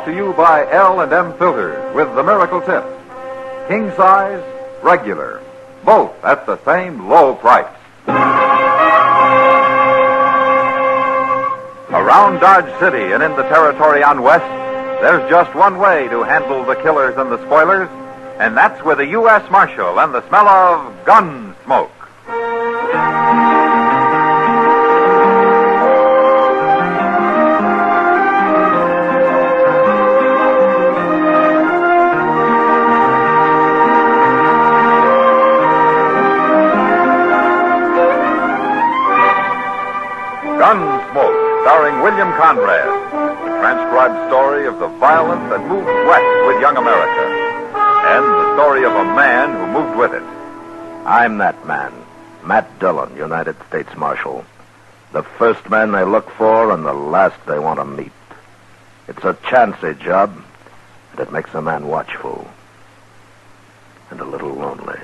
Brought to you by L&M Filters with the Miracle Tip. King size, regular. Both at the same low price. Around Dodge City and in the territory on West, there's just one way to handle the killers and the spoilers, and that's with a U.S. Marshal and the smell of Gunsmoke. Gunsmoke, starring William Conrad, the transcribed story of the violence that moved west with young America, and the story of a man who moved with it. I'm that man, Matt Dillon, United States Marshal. The first man they look for and the last they want to meet. It's a chancy job, and it makes a man watchful and a little lonely.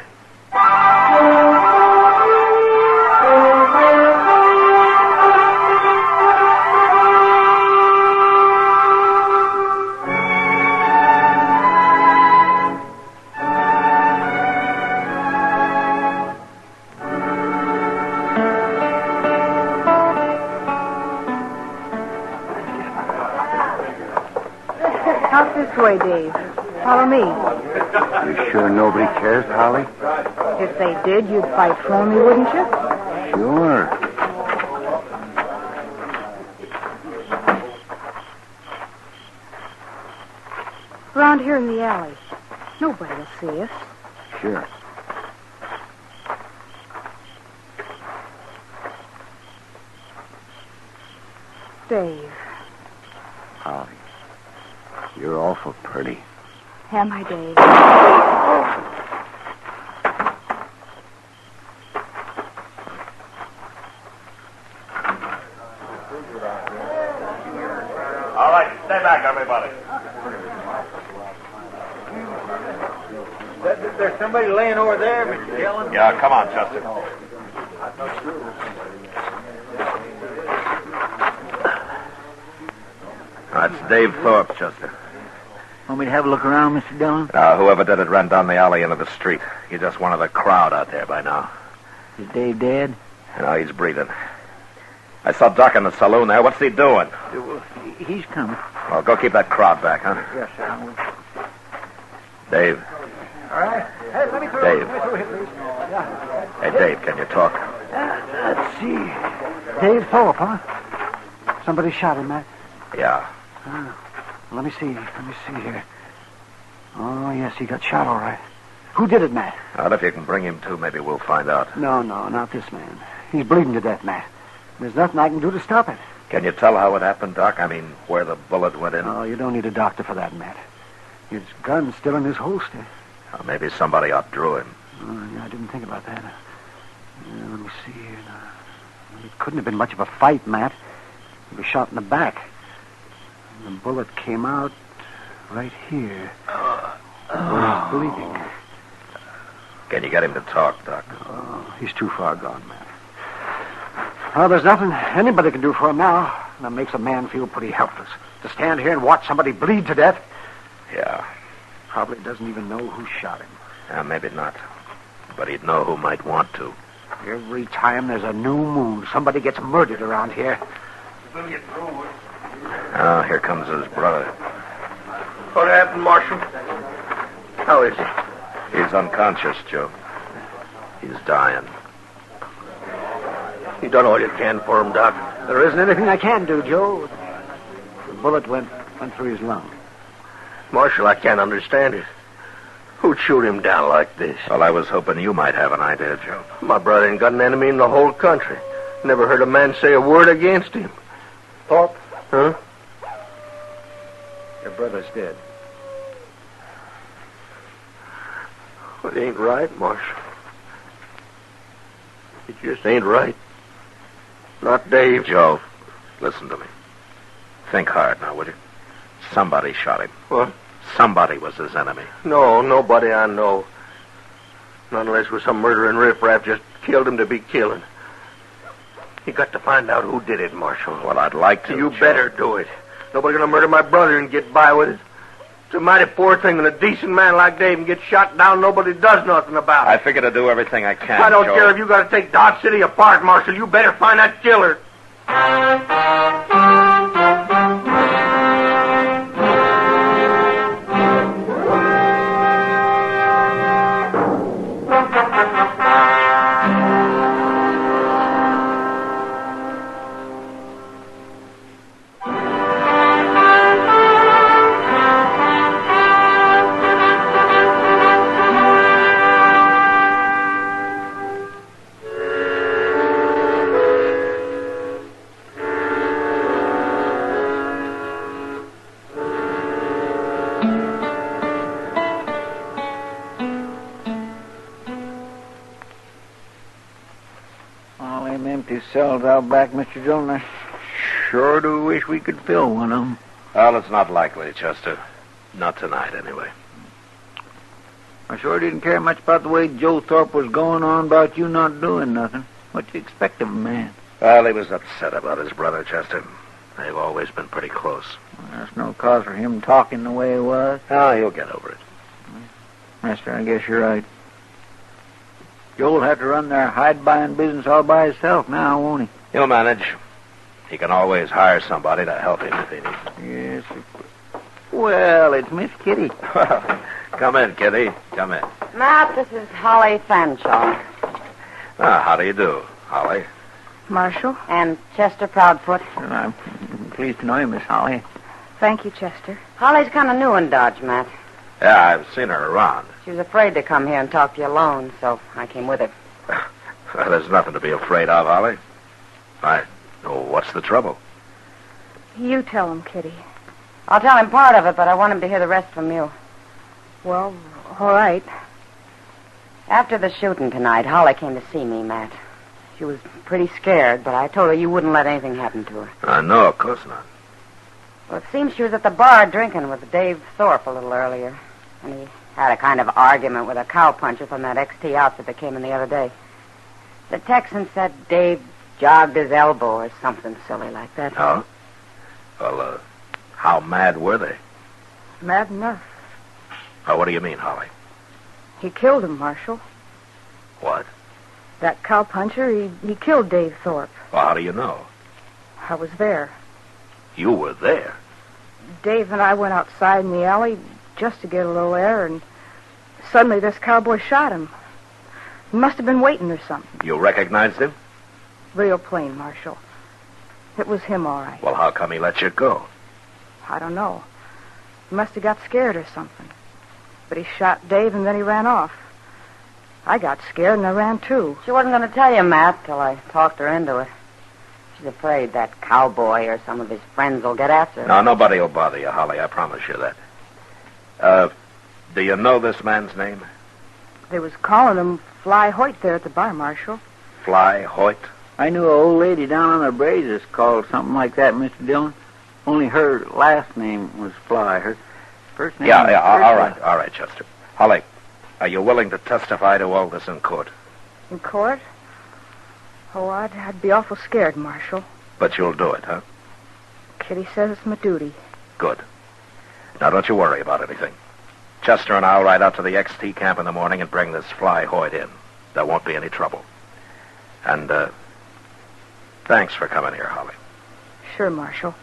Out this way, Dave. Follow me. You sure nobody cares, Holly? If they did, you'd fight for me, wouldn't you? Sure. Around here in the alley. Nobody will see us. Sure. Dave. Holly, you're awful pretty. Am I, Dave? All right, stay back, everybody. There's somebody laying over there, Mr. Dillon. Yeah, come on, Chester. That's Dave Thorp, Chester. Want me to have a look around, Mr. Dillon? Whoever did it ran down the alley into the street. He's just one of the crowd out there by now. Is Dave dead? No, he's breathing. I saw Doc in the saloon there. What's he doing? He's coming. Well, go keep that crowd back, huh? Yes, sir. I will. Dave. All right. Hey, let me through. Dave. Let me through here, please. Yeah. Hey, Dave, can you talk? Let's see. Dave Thorp, huh? Somebody shot him, Matt. Yeah. Let me see here. Oh, yes, he got shot all right. Who did it, Matt? Well, if you can bring him to, maybe we'll find out. No, not this man. He's bleeding to death, Matt. There's nothing I can do to stop it. Can you tell how it happened, Doc? I mean, where the bullet went in? Oh, you don't need a doctor for that, Matt. His gun's still in his holster. Well, maybe somebody outdrew him. Oh, yeah, I didn't think about that. Let me see here. It couldn't have been much of a fight, Matt. He was shot in the back. The bullet came out right here. Where he's bleeding. Can you get him to talk, Doc? Oh, he's too far gone, Matt. Well, there's nothing anybody can do for him now. That makes a man feel pretty helpless. To stand here and watch somebody bleed to death. Yeah. Probably doesn't even know who shot him. Yeah, maybe not. But he'd know who might want to. Every time there's a new moon, somebody gets murdered around here. We'll get through it. Oh, here comes his brother. What happened, Marshal? How is he? He's unconscious, Joe. He's dying. You done all you can for him, Doc. There isn't anything I can do, Joe. The bullet went through his lung. Marshal, I can't understand it. Who'd shoot him down like this? Well, I was hoping you might have an idea, Joe. My brother ain't got an enemy in the whole country. Never heard a man say a word against him. Thorpe? Huh? Your brother's dead. Well, it ain't right, Marshal. It just ain't right. Not Dave. Joe, listen to me. Think hard now, will you? Somebody shot him. What? Somebody was his enemy. No, nobody I know. Not unless it was some murdering riffraff just killed him to be killing. You got to find out who did it, Marshal. Well, I'd like to. You Joe. better do it. Nobody gonna murder my brother and get by with it. It's a mighty poor thing when a decent man like Dave gets shot down, nobody does nothing about it. I figure to do everything I can. I don't Joe. care if you gotta take Dodge City apart, Marshal. You better find that killer. All them empty cells out back, Mr. Dillon, I sure do wish we could fill one of them. Well, it's not likely, Chester. Not tonight, anyway. I sure didn't care much about the way Joe Thorp was going on about you not doing nothing. What you expect of a man? Well, he was upset about his brother, Chester. They've always been pretty close. Well, there's no cause for him talking the way he was. Oh, he'll get over it. Mister, I guess you're right. Joe'll have to run their hide-buying business all by himself now, won't he? He'll manage. He can always hire somebody to help him if he needs. Yes. Well, it's Miss Kitty. Come in, Kitty. Come in. Matt, this is Holly Fanshawe. How do you do, Holly? Marshal, And Chester Proudfoot. Well, I'm pleased to know you, Miss Holly. thank you, Chester. Holly's kind of new in Dodge, Matt. Yeah, I've seen her around. She was afraid to come here and talk to you alone, so I came with her. Well, there's nothing to be afraid of, Holly. What's the trouble? You tell him, Kitty. I'll tell him part of it, but I want him to hear the rest from you. Well, all right. After the shooting tonight, Holly came to see me, Matt. She was pretty scared, but I told her you wouldn't let anything happen to her. No, of course not. Well, it seems she was at the bar drinking with Dave Thorp a little earlier. And he had a kind of argument with a cowpuncher from that XT outfit that came in the other day. The Texan said Dave jogged his elbow or something silly like that. Oh? Well, how mad were they? Mad enough. What do you mean, Holly? He killed him, Marshal. What? That cowpuncher, he killed Dave Thorp. Well, how do you know? I was there. You were there. Dave and I went outside in the alley just to get a little air, and suddenly this cowboy shot him. He must have been waiting or something. You recognized him? Real plain, Marshal. It was him, all right. Well, how come he let you go? I don't know. He must have got scared or something. But he shot Dave and then he ran off. I got scared and I ran too. She wasn't going to tell you, Matt, till I talked her into it. She's afraid that cowboy or some of his friends will get after her. No, nobody will bother you, Holly. I promise you that. Do you know this man's name? They was calling him Fly Hoyt there at the bar, Marshal. Fly Hoyt? I knew an old lady down on the Brazos called something like that, Mr. Dillon. Only her last name was Fly. Her first name was all right, Chester. Holly, are you willing to testify to all this in court? In court? Oh, I'd be awful scared, Marshal. But you'll do it, huh? Kitty says it's my duty. Good. Now, don't you worry about anything. Chester and I'll ride out to the XT camp in the morning and bring this Fly Hoyt in. There won't be any trouble. And, thanks for coming here, Holly. Sure, Marshal.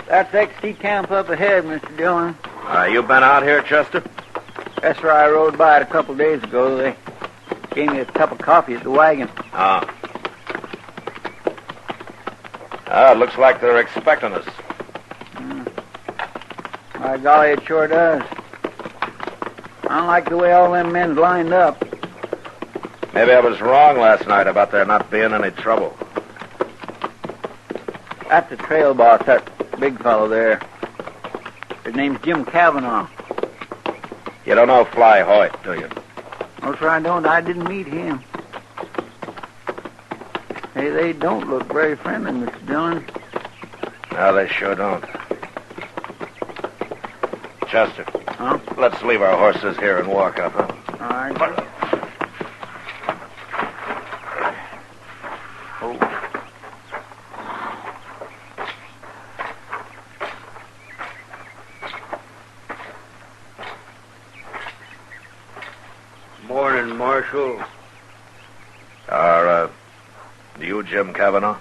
That's XT camp up ahead, Mr. Dillon. You been out here, Chester? That's where I rode by it a couple days ago. They gave me a cup of coffee at the wagon. It looks like they're expecting us. By golly, it sure does. I don't like the way all them men's lined up. Maybe I was wrong last night about there not being any trouble. That's the trail boss, that big fellow there. His name's Jim Cavanaugh. You don't know Fly Hoyt, do you? No, sir, I don't. I didn't meet him. Hey, they don't look very friendly, Mr. Dillon. No, they sure don't. Chester. Huh? Let's leave our horses here and walk up, huh? All right. Morning, Marshal. You Jim Cavanaugh?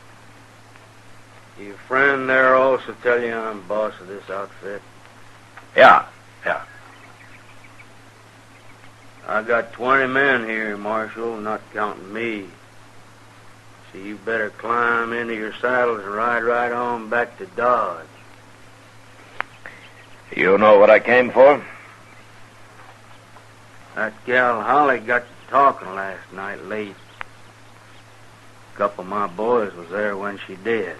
Your friend there also tell you I'm boss of this outfit? Yeah. I got 20 men here, Marshal, not counting me. So you better climb into your saddles and ride right on back to Dodge. You know what I came for? That gal Holly got to talking last night late. A couple of my boys was there when she did.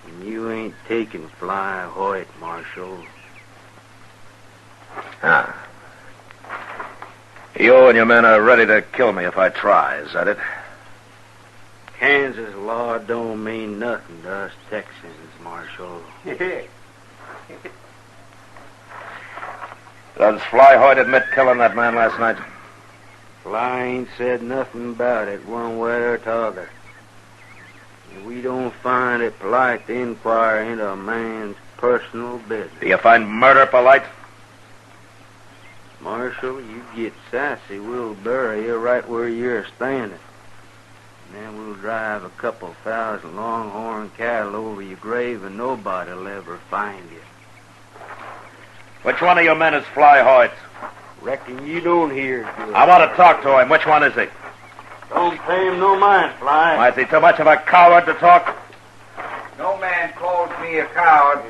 And you ain't taking Fly Hoyt, Marshal. Ah. You and your men are ready to kill me if I try, is that it? Kansas law don't mean nothing to us Texans, Marshal. Does Fly Hoyt admit killing that man last night? Fly ain't said nothing about it one way or t'other. We don't find it polite to inquire into a man's personal business. Do you find murder polite? Marshal, you get sassy, we'll bury you right where you're standing. And then we'll drive a couple thousand longhorn cattle over your grave and nobody'll ever find you. Which one of your men is Fly Hoyt? Reckon you don't hear good. I want to talk to him. Which one is he? Don't pay him no mind, Fly. Why, is he too much of a coward to talk? No man calls me a coward.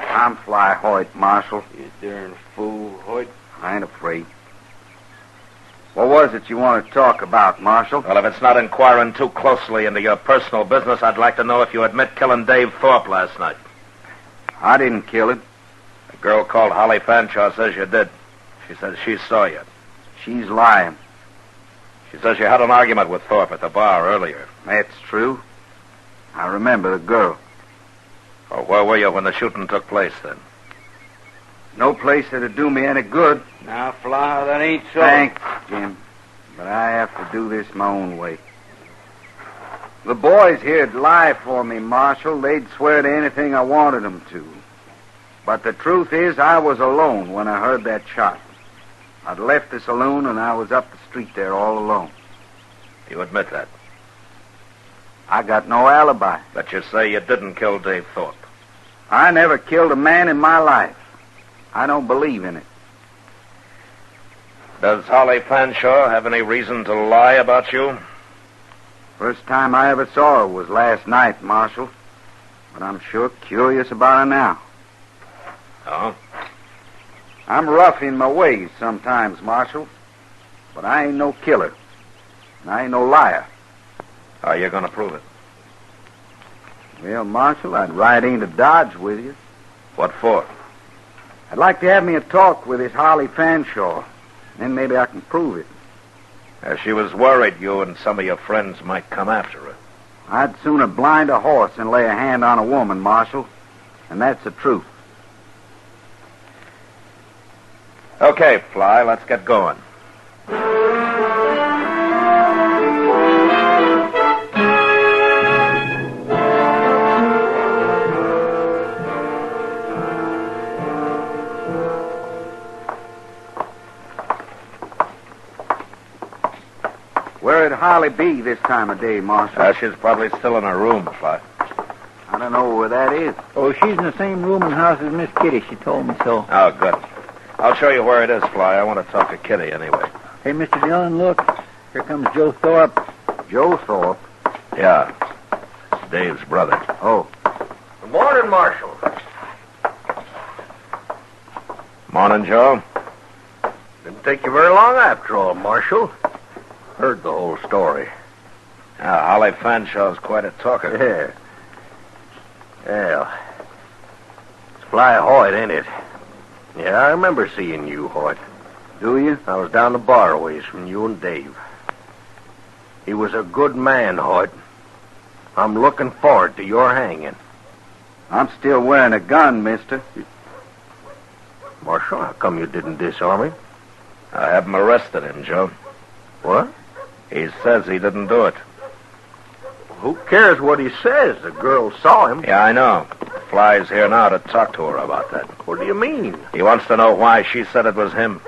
I'm Fly Hoyt, Marshal. You darn fool, Hoyt. I ain't afraid. What was it you want to talk about, Marshal? Well, if it's not inquiring too closely into your personal business, I'd like to know if you admit killing Dave Thorp last night. I didn't kill him. A girl called Holly Fanshaw says you did. She says she saw you. She's lying. She says you had an argument with Thorpe at the bar earlier. That's true. I remember the girl. Oh, where were you when the shooting took place, then? No place that'd do me any good. Now, Fly, that ain't so. Thanks, Jim. But I have to do this my own way. The boys here'd lie for me, Marshal. They'd swear to anything I wanted them to. But the truth is, I was alone when I heard that shot. I'd left the saloon and I was up the street there all alone. You admit that? I got no alibi. But you say you didn't kill Dave Thorpe. I never killed a man in my life. I don't believe in it. Does Holly Fanshaw have any reason to lie about you? First time I ever saw her was last night, Marshal. But I'm sure curious about her now. Oh? I'm rough in my ways sometimes, Marshal. But I ain't no killer. And I ain't no liar. How are you going to prove it? Well, Marshal, I'd ride into Dodge with you. What for? I'd like to have me a talk with this Holly Fanshaw. Then maybe I can prove it. She was worried you and some of your friends might come after her. I'd sooner blind a horse than lay a hand on a woman, Marshal. And that's the truth. Okay, Fly, let's get going. Where'd Holly be this time of day, Marshal? She's probably still in her room, Fly. I don't know where that is. Oh, she's in the same room and house as Miss Kitty. She told me so. Oh, good. I'll show you where it is, Fly. I want to talk to Kitty anyway. Hey, Mr. Dillon, look. Here comes Joe Thorpe. Joe Thorpe? Yeah. Dave's brother. Oh. Good morning, Marshal. Morning, Joe. Didn't take you very long after all, Marshal. Heard the whole story. Yeah, Holly Fanshaw's quite a talker. Yeah. Well, it's Fly Hoyt, ain't it? Yeah, I remember seeing you, Hoyt. Do you? I was down the bar a ways from you and Dave. He was a good man, Hoyt. I'm looking forward to your hanging. I'm still wearing a gun, mister. Marshal, how come you didn't disarm him? I haven't arrested him, Joe. What? He says he didn't do it. Who cares what he says? The girl saw him. Yeah, I know. Fly's here now to talk to her about that. What do you mean? He wants to know why she said it was him.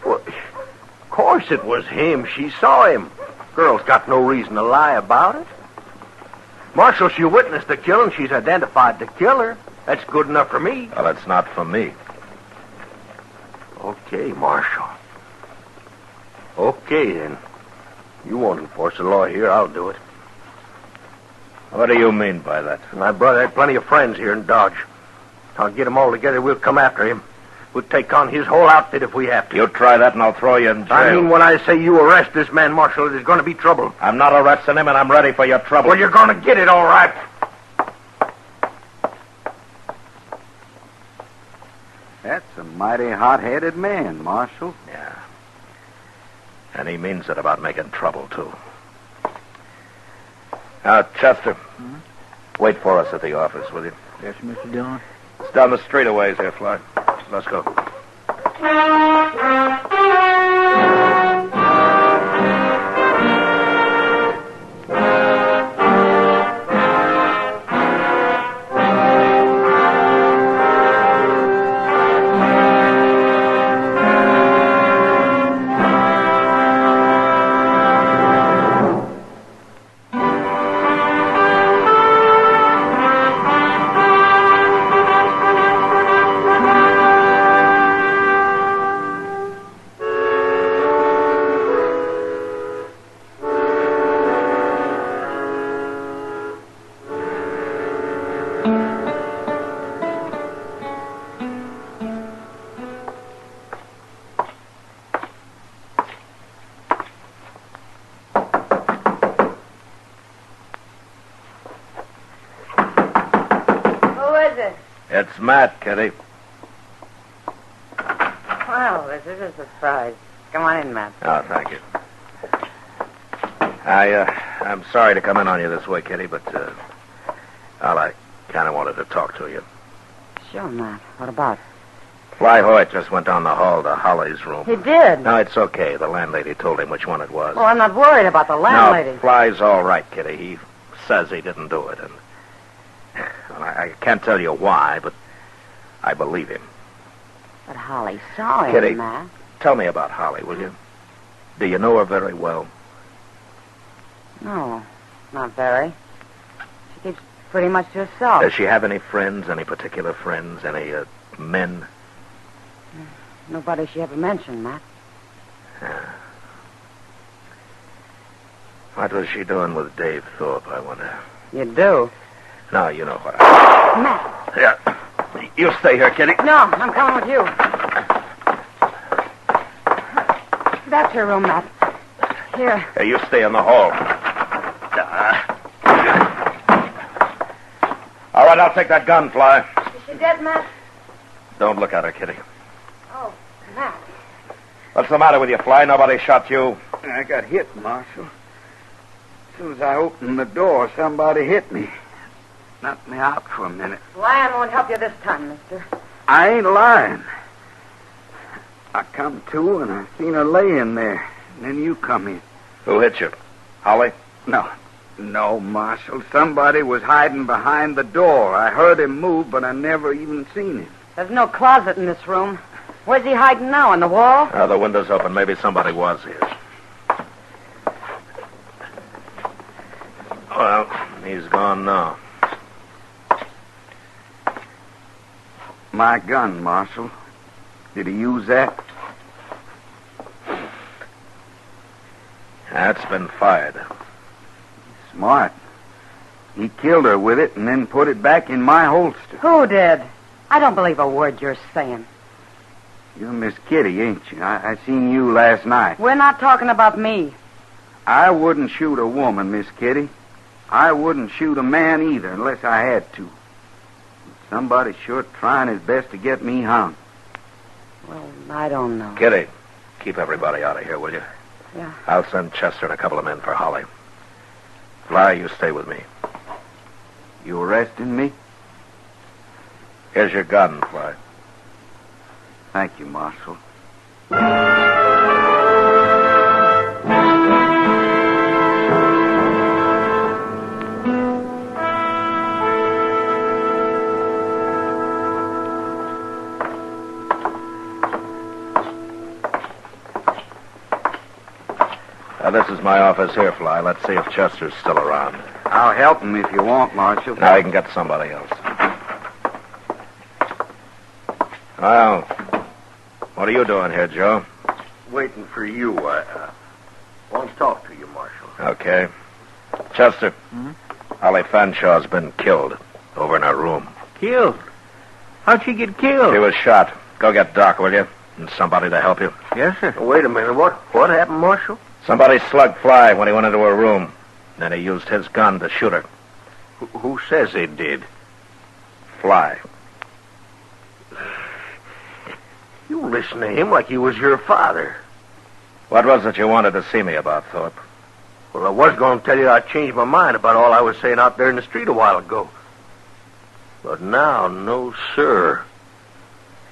Well, of course it was him. She saw him. Girl's got no reason to lie about it. Marshal, she witnessed the killing. She's identified the killer. That's good enough for me. Well, it's not for me. Okay, Marshal. Okay, then. You won't enforce the law here. I'll do it. What do you mean by that? My brother had plenty of friends here in Dodge. I'll get them all together. We'll come after him. We'll take on his whole outfit if we have to. You try that and I'll throw you in jail. I mean, when I say you arrest this man, Marshal, there's going to be trouble. I'm not arresting him and I'm ready for your trouble. Well, you're going to get it, all right. That's a mighty hot-headed man, Marshal. Yeah. And he means it about making trouble, too. Now, Chester, wait for us at the office, will you? Yes, Mr. Dillon. It's down the street a ways here, Fly. Let's go. It's Matt, Kitty. Well, this is a surprise. Come on in, Matt. Oh, thank you. I'm sorry to come in on you this way, Kitty, but, I kind of wanted to talk to you. Sure, Matt. What about? Fly Hoyt just went down the hall to Holly's room. He did? No, it's okay. The landlady told him which one it was. Well, I'm not worried about the landlady. No, Fly's all right, Kitty. He says he didn't do it, and I can't tell you why, but I believe him. But Holly saw him, Kitty, Matt. Tell me about Holly, will you? Do you know her very well? No, not very. She keeps pretty much to herself. Does she have any friends, any particular friends, any men? Nobody she ever mentioned, Matt. What was she doing with Dave Thorp, I wonder? You do? No, you know what I... Matt. Yeah. You stay here, Kitty. No, I'm coming with you. That's your room, Matt. Here. Hey, you stay in the hall. All right, I'll take that gun, Fly. Is she dead, Matt? Don't look at her, Kitty. Oh, Matt. What's the matter with you, Fly? Nobody shot you. I got hit, Marshal. As soon as I opened the door, somebody hit me. Knocked me out for a minute. Lying won't help you this time, mister. I ain't lying. I come to and I seen her laying there. And then you come in. Who hit you? Holly? No, Marshal. Somebody was hiding behind the door. I heard him move, but I never even seen him. There's no closet in this room. Where's he hiding now, on the wall? The window's open. Maybe somebody was here. Well, he's gone now. My gun, Marshal. Did he use that? That's been fired. Smart. He killed her with it and then put it back in my holster. Who did? I don't believe a word you're saying. You're Miss Kitty, ain't you? I seen you last night. We're not talking about me. I wouldn't shoot a woman, Miss Kitty. I wouldn't shoot a man either unless I had to. Somebody's sure trying his best to get me hung. Well, I don't know. Kitty, keep everybody out of here, will you? Yeah. I'll send Chester and a couple of men for Holly. Fly, you stay with me. You arresting me? Here's your gun, Fly. Thank you, Marshal. This is my office here, Fly. Let's see if Chester's still around. I'll help him if you want, Marshal. Now you can get somebody else. Well, what are you doing here, Joe? Waiting for you. I want to talk to you, Marshal. Okay. Chester, Holly Fanshaw's been killed over in her room. Killed? How'd she get killed? She was shot. Go get Doc, will you? And somebody to help you. Yes, sir. Wait a minute. What happened, Marshal? Somebody slugged Fly when he went into her room. Then he used his gun to shoot her. Who says they did? Fly. You listen to him like he was your father. What was it you wanted to see me about, Thorpe? Well, I was going to tell you I changed my mind about all I was saying out there in the street a while ago. But now, no, sir.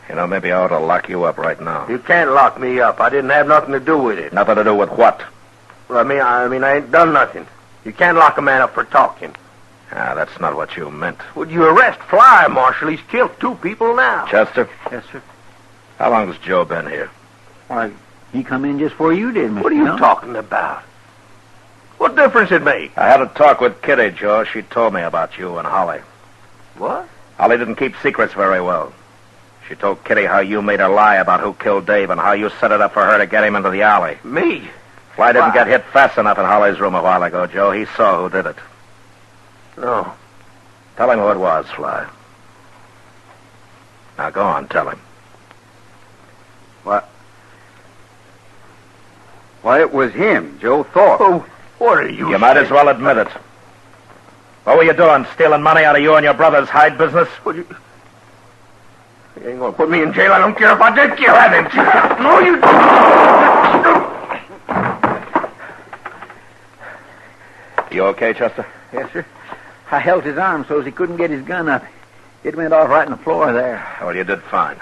You know, maybe I ought to lock you up right now. You can't lock me up. I didn't have nothing to do with it. Nothing to do with what? Well, I mean, I ain't done nothing. You can't lock a man up for talking. Ah, that's not what you meant. Would you arrest Fly, Marshal? He's killed 2 people now. Chester, Yes, sir. how long has Joe been here? Why, he come in just before you did, Mr. What are you Dillon. talking about? What difference it make? I had a talk with Kitty, Joe. She told me about you and Holly. What? Holly didn't keep secrets very well. She told Kitty how you made her lie about who killed Dave and how you set it up for her to get him into the alley. Me? Fly didn't Why? get hit fast enough in Holly's room a while ago, Joe. He saw who did it. No. Tell him who it was, Fly. Now go on, tell him. What? Why, it was him, Joe Thorpe. Oh, what are you You might as well admit it. What were you doing, stealing money out of you and your brother's hide business? Well, you ain't going to put me in jail. I don't care if I did kill him. No, you You okay, Chester? Yes, sir. I held his arm so he couldn't get his gun up. It went off right on the floor there. Well, you did fine.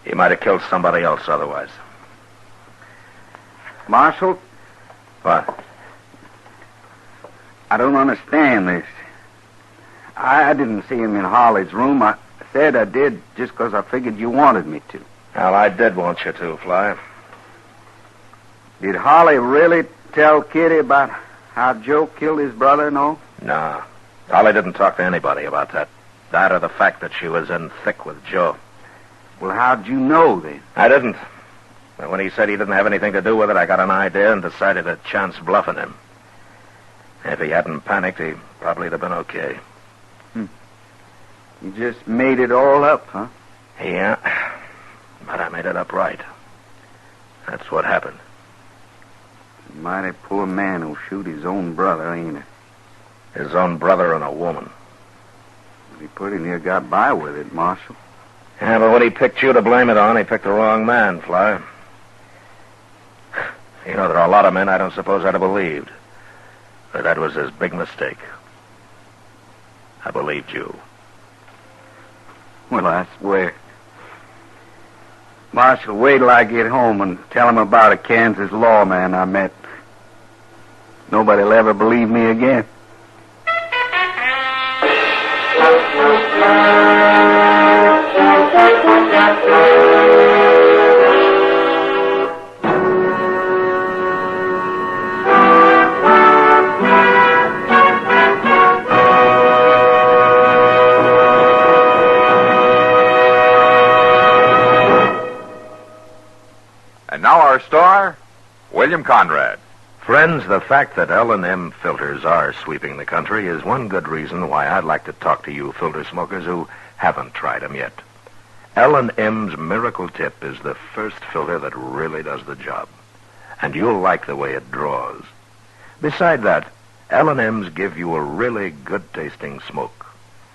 He might have killed somebody else otherwise. Marshal, What? I don't understand this. I didn't see him in Holly's room. I said I did just because I figured you wanted me to. Well, I did want you to, Fly. Did Holly really tell Kitty about how Joe killed his brother and all? No. Holly didn't talk to anybody about that. That or the fact that she was in thick with Joe. Well, how'd you know then? I didn't. But when he said he didn't have anything to do with it, I got an idea and decided to chance bluffing him. If he hadn't panicked, he probably'd have been okay. You just made it all up, huh? Yeah, but I made it up right. That's what happened. Mighty poor man who'll shoot his own brother, ain't it? His own brother and a woman. He pretty near got by with it, Marshal. Yeah, but when he picked you to blame it on, he picked the wrong man, Fly. You know, there are a lot of men I don't suppose I'd have believed. But that was his big mistake. I believed you. Well, I swear. Marshal, wait till I get home and tell him about a Kansas lawman I met. Nobody'll ever believe me again. And now our star, William Conrad. Friends, the fact that L&M filters are sweeping the country is one good reason why I'd like to talk to you filter smokers who haven't tried them yet. L&M's Miracle Tip is the first filter that really does the job. And you'll like the way it draws. Beside that, L&M's give you a really good-tasting smoke.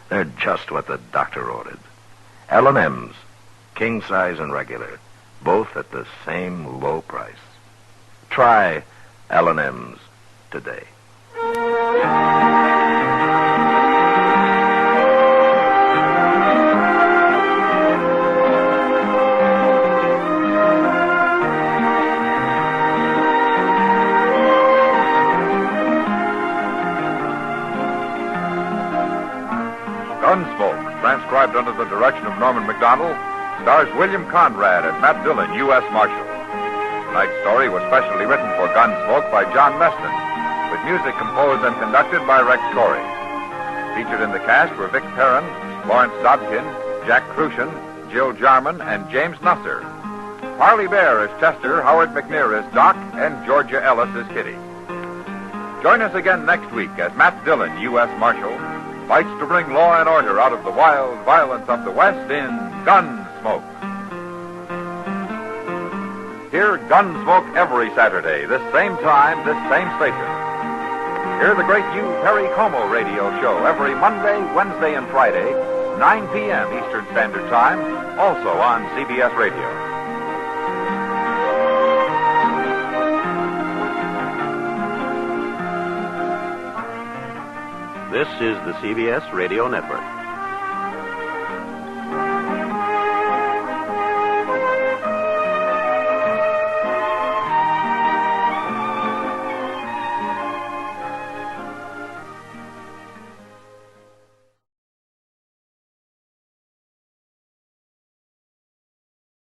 They're just what the doctor ordered. L&M's, king size and regular, both at the same low price. Try L&M's today. Gunsmoke, transcribed under the direction of Norman Macdonald, stars William Conrad and Matt Dillon, U.S. Marshal. Tonight's story was specially written for Gunsmoke by John Meston, with music composed and conducted by Rex Corey. Featured in the cast were Vic Perrin, Lawrence Dobkin, Jack Crucian, Jill Jarman, and James Nusser. Harley Bear is Chester, Howard McNear is Doc, and Georgia Ellis is Kitty. Join us again next week as Matt Dillon, U.S. Marshal, fights to bring law and order out of the wild violence of the West in Gunsmoke. Hear Gunsmoke every Saturday, this same time, this same station. Hear the great Hugh Perry Como radio show every Monday, Wednesday, and Friday, 9 p.m. Eastern Standard Time, also on CBS Radio. This is the CBS Radio Network.